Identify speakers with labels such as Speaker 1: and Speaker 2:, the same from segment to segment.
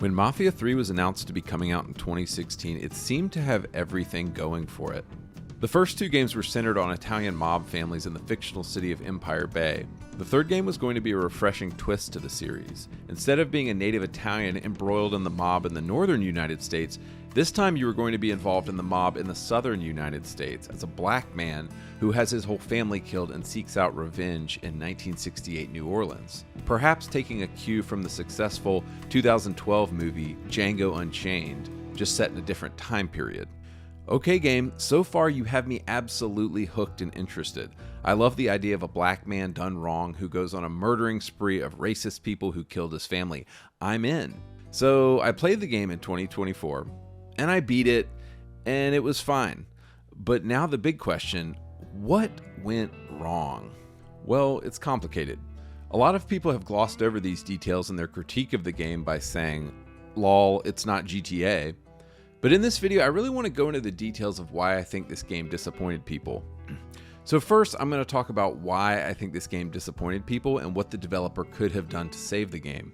Speaker 1: When Mafia 3 was announced to be coming out in 2016, it seemed to have everything going for it. The first two games were centered on Italian mob families in the fictional city of Empire Bay. The third game was going to be a refreshing twist to the series. Instead of being a native Italian embroiled in the mob in the northern United States, this time you were going to be involved in the mob in the southern United States as a black man who has his whole family killed and seeks out revenge in 1968 New Orleans. Perhaps taking a cue from the successful 2012 movie Django Unchained, just set in a different time period. Okay game, so far you have me absolutely hooked and interested. I love the idea of a black man done wrong who goes on a murdering spree of racist people who killed his family. I'm in. So I played the game in 2024, and I beat it, and it was fine. But now the big question, what went wrong? Well, it's complicated. A lot of people have glossed over these details in their critique of the game by saying, lol, it's not GTA. But in this video, I really want to go into the details of why I think this game disappointed people. So first, I'm going to talk about why I think this game disappointed people and what the developer could have done to save the game.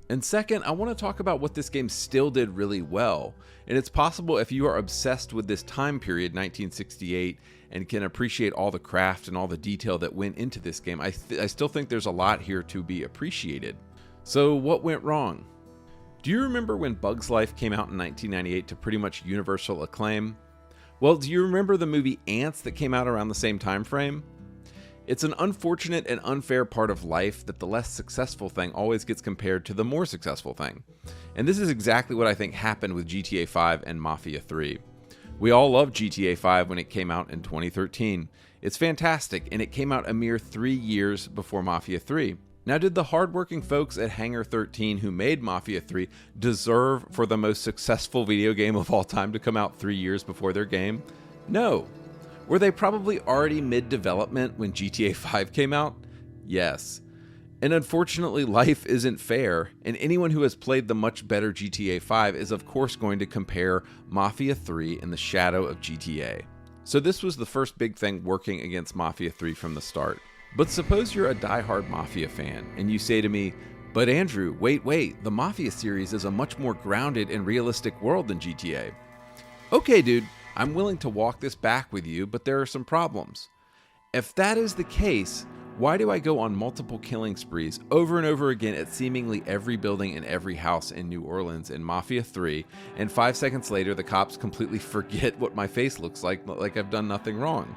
Speaker 1: And second, I want to talk about what this game still did really well. And it's possible if you are obsessed with this time period, 1968, and can appreciate all the craft and all the detail that went into this game, I still think there's a lot here to be appreciated. So what went wrong? Do you remember when Bug's Life came out in 1998 to pretty much universal acclaim? Well, do you remember the movie Ants that came out around the same time frame? It's an unfortunate and unfair part of life that the less successful thing always gets compared to the more successful thing. And this is exactly what I think happened with GTA 5 and Mafia 3. We all loved GTA 5 when it came out in 2013. It's fantastic, and it came out a mere 3 years before Mafia 3. Now, did the hardworking folks at Hangar 13 who made Mafia 3 deserve for the most successful video game of all time to come out 3 years before their game? No. Were they probably already mid-development when GTA 5 came out? Yes. And unfortunately, life isn't fair, and anyone who has played the much better GTA 5 is of course going to compare Mafia 3 in the shadow of GTA. So this was the first big thing working against Mafia 3 from the start. But suppose you're a die-hard Mafia fan, and you say to me, but Andrew, wait, the Mafia series is a much more grounded and realistic world than GTA. Okay dude, I'm willing to walk this back with you, but there are some problems. If that is the case, why do I go on multiple killing sprees over and over again at seemingly every building and every house in New Orleans in Mafia 3, and 5 seconds later the cops completely forget what my face looks like I've done nothing wrong?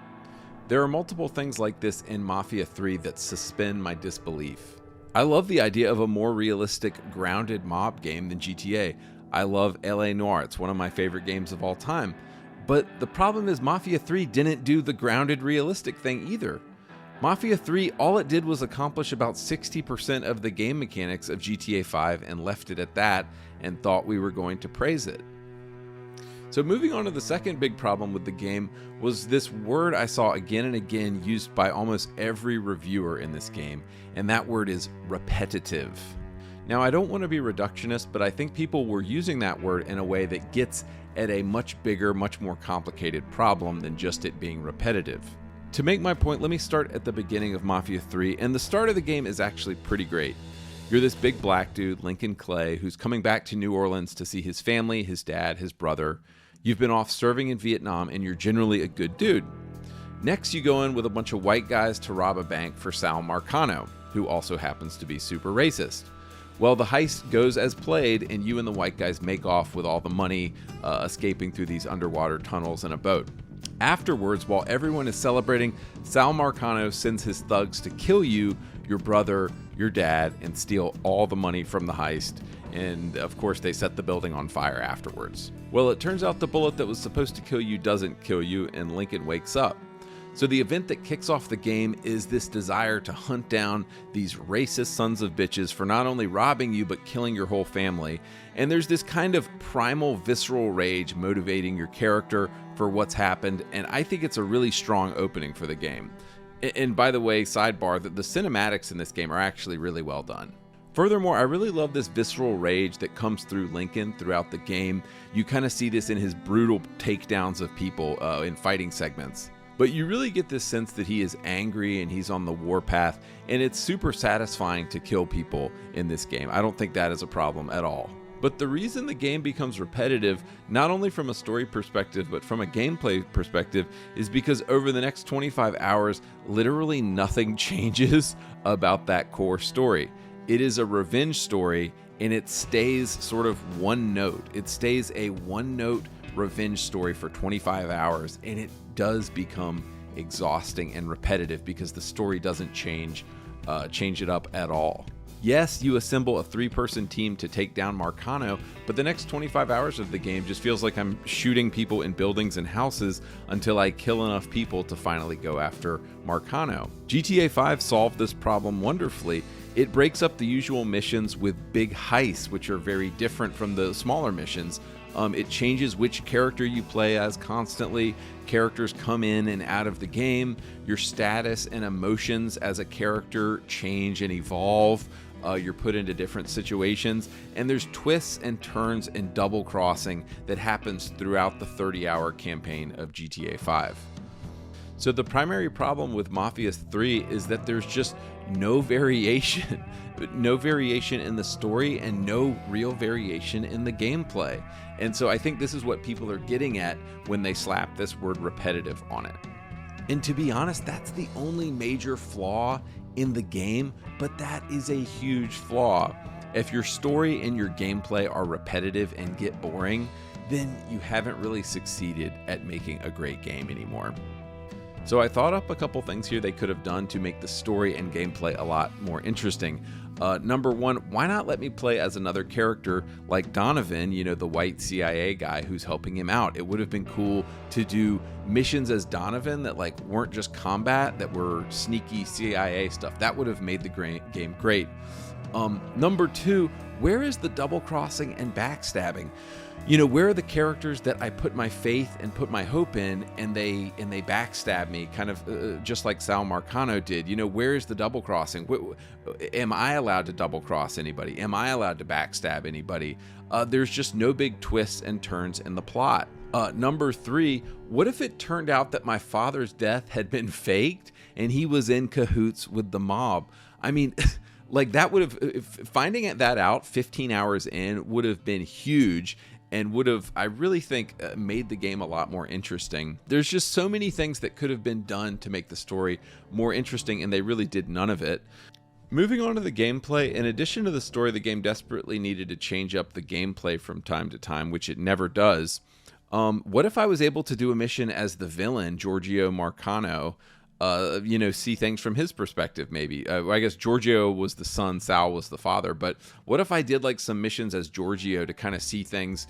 Speaker 1: There are multiple things like this in Mafia 3 that suspend my disbelief. I love the idea of a more realistic, grounded mob game than GTA. I love LA Noire, it's one of my favorite games of all time. But the problem is Mafia 3 didn't do the grounded, realistic thing either. Mafia 3, all it did was accomplish about 60% of the game mechanics of GTA 5 and left it at that and thought we were going to praise it. So moving on to the second big problem with the game was this word I saw again and again used by almost every reviewer in this game, and that word is repetitive. Now I don't want to be reductionist, but I think people were using that word in a way that gets at a much bigger, much more complicated problem than just it being repetitive. To make my point, let me start at the beginning of Mafia 3, and the start of the game is actually pretty great. You're this big black dude, Lincoln Clay, who's coming back to New Orleans to see his family, his dad, his brother. You've been off serving in Vietnam, and you're generally a good dude. Next, you go in with a bunch of white guys to rob a bank for Sal Marcano, who also happens to be super racist. Well, the heist goes as played, and you and the white guys make off with all the money, escaping through these underwater tunnels in a boat. Afterwards, while everyone is celebrating, Sal Marcano sends his thugs to kill you, your brother, your dad, and steal all the money from the heist. And of course, they set the building on fire afterwards. Well, it turns out the bullet that was supposed to kill you doesn't kill you, and Lincoln wakes up. So the event that kicks off the game is this desire to hunt down these racist sons of bitches for not only robbing you, but killing your whole family. And there's this kind of primal, visceral rage motivating your character for what's happened, and I think it's a really strong opening for the game. And by the way, sidebar, the cinematics in this game are actually really well done. Furthermore, I really love this visceral rage that comes through Lincoln throughout the game. You kind of see this in his brutal takedowns of people in fighting segments. But you really get this sense that he is angry and he's on the warpath, and it's super satisfying to kill people in this game. I don't think that is a problem at all. But the reason the game becomes repetitive, not only from a story perspective, but from a gameplay perspective, is because over the next 25 hours, literally nothing changes about that core story. It is a revenge story, and it stays sort of one note. It stays a one-note revenge story for 25 hours, and it does become exhausting and repetitive because the story doesn't change it up at all. Yes, you assemble a 3-person team to take down Marcano, but the next 25 hours of the game just feels like I'm shooting people in buildings and houses until I kill enough people to finally go after Marcano. GTA 5 solved this problem wonderfully. It breaks up the usual missions with big heists, which are very different from the smaller missions. It changes which character you play as constantly. Characters come in and out of the game. Your status and emotions as a character change and evolve. You're put into different situations, and there's twists and turns and double crossing that happens throughout the 30-hour campaign of GTA 5. So the primary problem with Mafia 3 is that there's just no variation. No variation in the story and no real variation in the gameplay. And so I think this is what people are getting at when they slap this word repetitive on it. And to be honest, that's the only major flaw in the game, but that is a huge flaw. If your story and your gameplay are repetitive and get boring, then you haven't really succeeded at making a great game anymore. So I thought up a couple things here they could have done to make the story and gameplay a lot more interesting. Number one, why not let me play as another character like Donovan, the white CIA guy who's helping him out? It would have been cool to do missions as Donovan that weren't just combat, that were sneaky CIA stuff. That would have made the game great. Number two, where is the double crossing and backstabbing? Where are the characters that I put my faith and put my hope in, and they backstab me, kind of just like Sal Marcano did? Where is the double crossing? Am I allowed to double cross anybody? Am I allowed to backstab anybody? There's just no big twists and turns in the plot. Number three, what if it turned out that my father's death had been faked and he was in cahoots with the mob? I mean, that would have, finding that out 15 hours in would have been huge. And would have, I really think, made the game a lot more interesting. There's just so many things that could have been done to make the story more interesting, and they really did none of it. Moving on to the gameplay, in addition to the story, the game desperately needed to change up the gameplay from time to time, which it never does. What if I was able to do a mission as the villain, Giorgio Marcano, see things from his perspective, maybe. I guess Giorgio was the son, Sal was the father, but what if I did some missions as Giorgio to kind of see things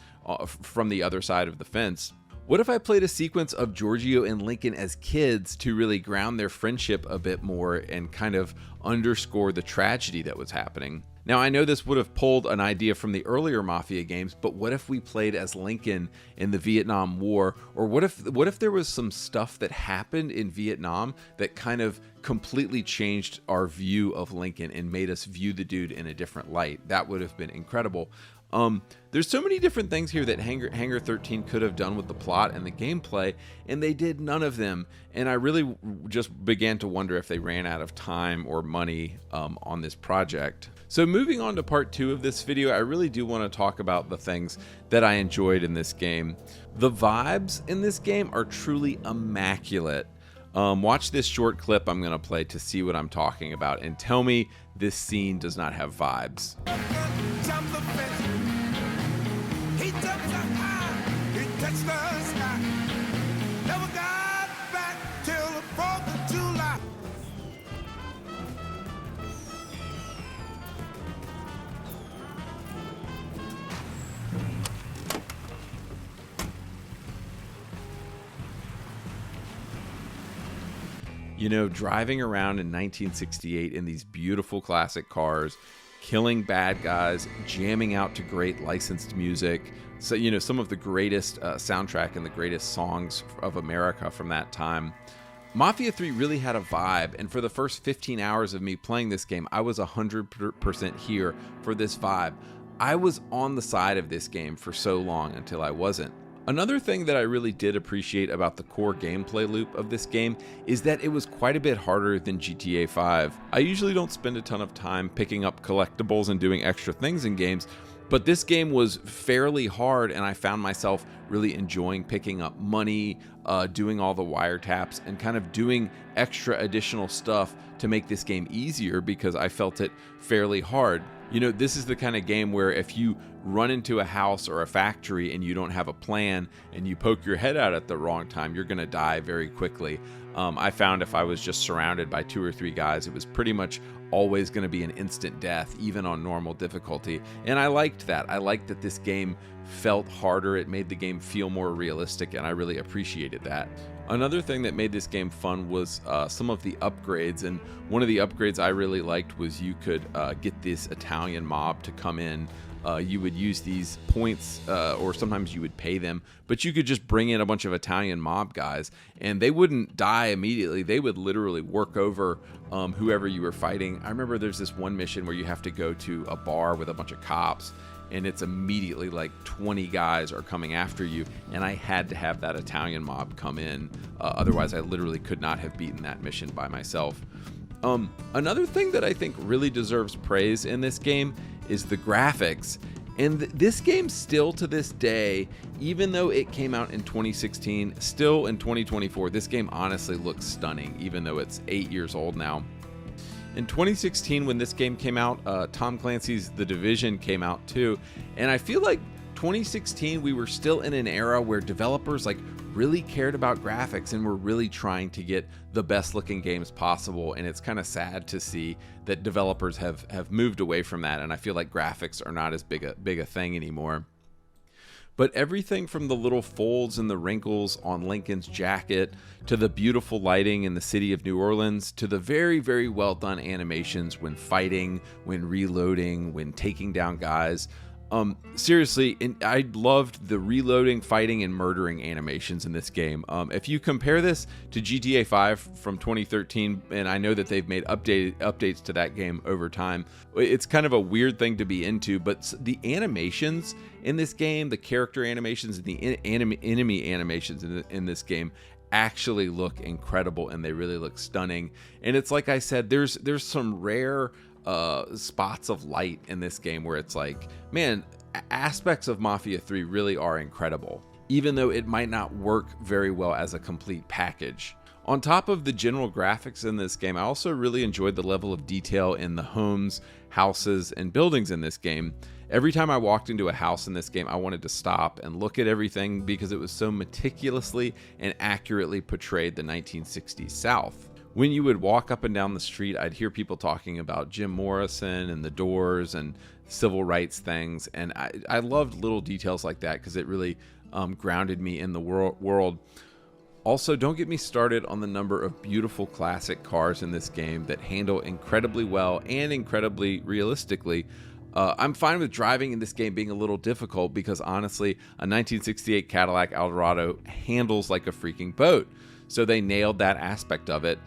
Speaker 1: from the other side of the fence? What if I played a sequence of Giorgio and Lincoln as kids to really ground their friendship a bit more and kind of underscore the tragedy that was happening? Now, I know this would have pulled an idea from the earlier Mafia games, but what if we played as Lincoln in the Vietnam War? Or what if there was some stuff that happened in Vietnam that kind of completely changed our view of Lincoln and made us view the dude in a different light? That would have been incredible. There's so many different things here that Hangar 13 could have done with the plot and the gameplay, and they did none of them. And I really just began to wonder if they ran out of time or money on this project. So moving on to part 2 of this video, I really do want to talk about the things that I enjoyed in this game. The vibes in this game are truly immaculate. Watch this short clip I'm going to play to see what I'm talking about, and tell me this scene does not have vibes. Driving around in 1968 in these beautiful classic cars, killing bad guys, jamming out to great licensed music. So, some of the greatest soundtrack and the greatest songs of America from that time. Mafia 3 really had a vibe, and for the first 15 hours of me playing this game, I was 100% here for this vibe. I was on the side of this game for so long until I wasn't. Another thing that I really did appreciate about the core gameplay loop of this game is that it was quite a bit harder than GTA 5. I usually don't spend a ton of time picking up collectibles and doing extra things in games, But this game was fairly hard, and I found myself really enjoying picking up money, doing all the wiretaps, and kind of doing extra additional stuff to make this game easier because I felt it fairly hard. You know, this is the kind of game where if you run into a house or a factory and you don't have a plan and you poke your head out at the wrong time, you're going to die very quickly. I found if I was just surrounded by 2 or 3 guys, it was pretty much always going to be an instant death, even on normal difficulty. And I liked that. I liked that this game felt harder. It made the game feel more realistic, and I really appreciated that. Another thing that made this game fun was some of the upgrades, and one of the upgrades I really liked was you could get this Italian mob to come in. You would use these points, or sometimes you would pay them, but you could just bring in a bunch of Italian mob guys, and they wouldn't die immediately. They would literally work over whoever you were fighting. I remember there's this one mission where you have to go to a bar with a bunch of cops, and it's immediately like 20 guys are coming after you, and I had to have that Italian mob come in. Otherwise, I literally could not have beaten that mission by myself. Another thing that I think really deserves praise in this game is the graphics. And this game still to this day, even though it came out in 2016, still in 2024, this game honestly looks stunning, even though it's 8 years old now. In 2016, when this game came out, Tom Clancy's The Division came out too. And I feel like 2016, we were still in an era where developers really cared about graphics and were really trying to get the best looking games possible. And it's kind of sad to see that developers have moved away from that. And I feel like graphics are not as big a thing anymore. But everything from the little folds and the wrinkles on Lincoln's jacket, to the beautiful lighting in the city of New Orleans, to the very, very well done animations when fighting, when reloading, when taking down guys. Seriously, I loved the reloading, fighting, and murdering animations in this game. If you compare this to GTA 5 from 2013, and I know that they've made updates to that game over time, it's kind of a weird thing to be into, but the animations in this game, the character animations and the enemy animations in this game actually look incredible, and they really look stunning. And it's like I said, there's some rare spots of light in this game where it's like, man, aspects of Mafia 3 really are incredible, even though it might not work very well as a complete package. On top of the general graphics in this game, I also really enjoyed the level of detail in the homes, houses, and buildings in this game. Every time I walked into a house in this game, I wanted to stop and look at everything because it was so meticulously and accurately portrayed the 1960s South. When you would walk up and down the street, I'd hear people talking about Jim Morrison and the Doors and civil rights things. And I loved little details like that because it really grounded me in the world. Also, don't get me started on the number of beautiful classic cars in this game that handle incredibly well and incredibly realistically. I'm fine with driving in this game being a little difficult because honestly, a 1968 Cadillac Eldorado handles like a freaking boat. So they nailed that aspect of it.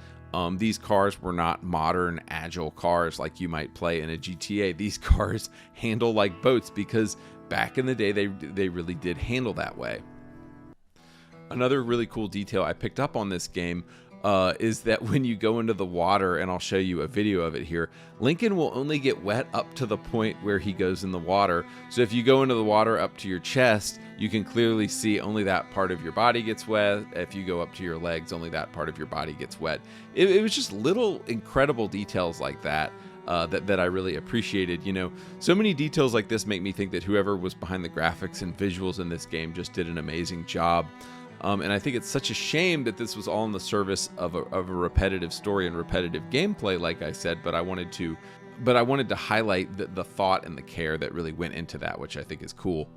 Speaker 1: These cars were not modern, agile cars like you might play in a GTA. These cars handle like boats because back in the day, they really did handle that way. Another really cool detail I picked up on this game is that when you go into the water, and I'll show you a video of it here, Lincoln will only get wet up to the point where he goes in the water. So if you go into the water up to your chest, you can clearly see only that part of your body gets wet. If you go up to your legs, only that part of your body gets wet. It was just little incredible details like that. That I really appreciated. You know, so many details like this make me think that whoever was behind the graphics and visuals in this game just did an amazing job. And I think it's such a shame that this was all in the service of a repetitive story and repetitive gameplay, like I said, but I wanted to highlight the thought and the care that really went into that, which I think is cool.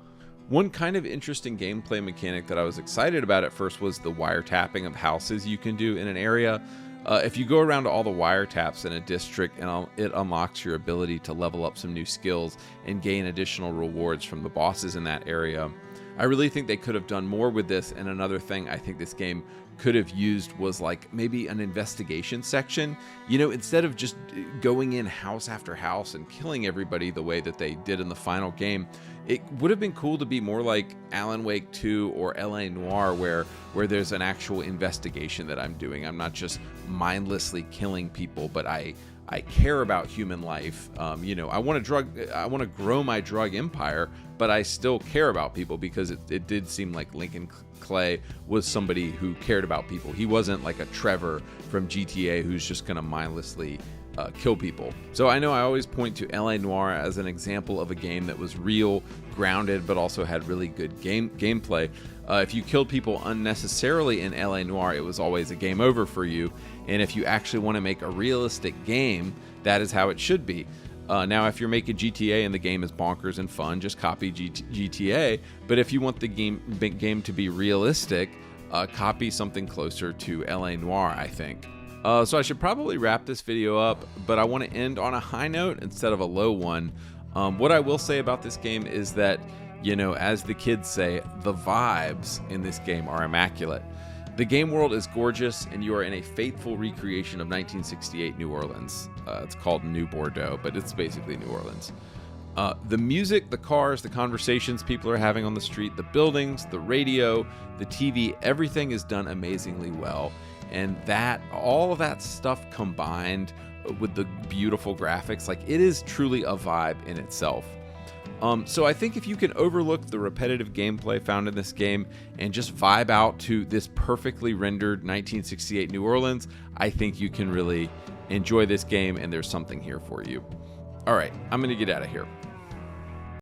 Speaker 1: One kind of interesting gameplay mechanic that I was excited about at first was the wiretapping of houses you can do in an area. If you go around to all the wiretaps in a district, and it unlocks your ability to level up some new skills and gain additional rewards from the bosses in that area. I really think they could have done more with this, and another thing I think this game could have used was like maybe an investigation section. You know, instead of just going in house after house and killing everybody the way that they did in the final game, it would have been cool to be more like Alan Wake 2 or LA Noire, where there's an actual investigation that I'm doing. I'm not just mindlessly killing people, but I I care about human life. I want to grow my drug empire, but I still care about people, because it did seem like Lincoln Clay was somebody who cared about people. He wasn't like a Trevor from GTA who's just going to mindlessly kill people. So I know I always point to LA Noire as an example of a game that was real, grounded, but also had really good gameplay. If you killed people unnecessarily in LA Noire, it was always a game over for you. And if you actually want to make a realistic game, that is how it should be. Now, if you're making GTA and the game is bonkers and fun, just copy GTA. But if you want the game to be realistic, copy something closer to LA Noire, I think. So I should probably wrap this video up, but I want to end on a high note instead of a low one. What I will say about this game is that, as the kids say, the vibes in this game are immaculate. The game world is gorgeous, and you are in a faithful recreation of 1968 New Orleans. It's called New Bordeaux, but it's basically New Orleans. The music, the cars, the conversations people are having on the street, the buildings, the radio, the TV, everything is done amazingly well. And all of that stuff combined with the beautiful graphics, like, it is truly a vibe in itself. So I think if you can overlook the repetitive gameplay found in this game and just vibe out to this perfectly rendered 1968 New Orleans, I think you can really enjoy this game, and there's something here for you. All right, I'm going to get out of here.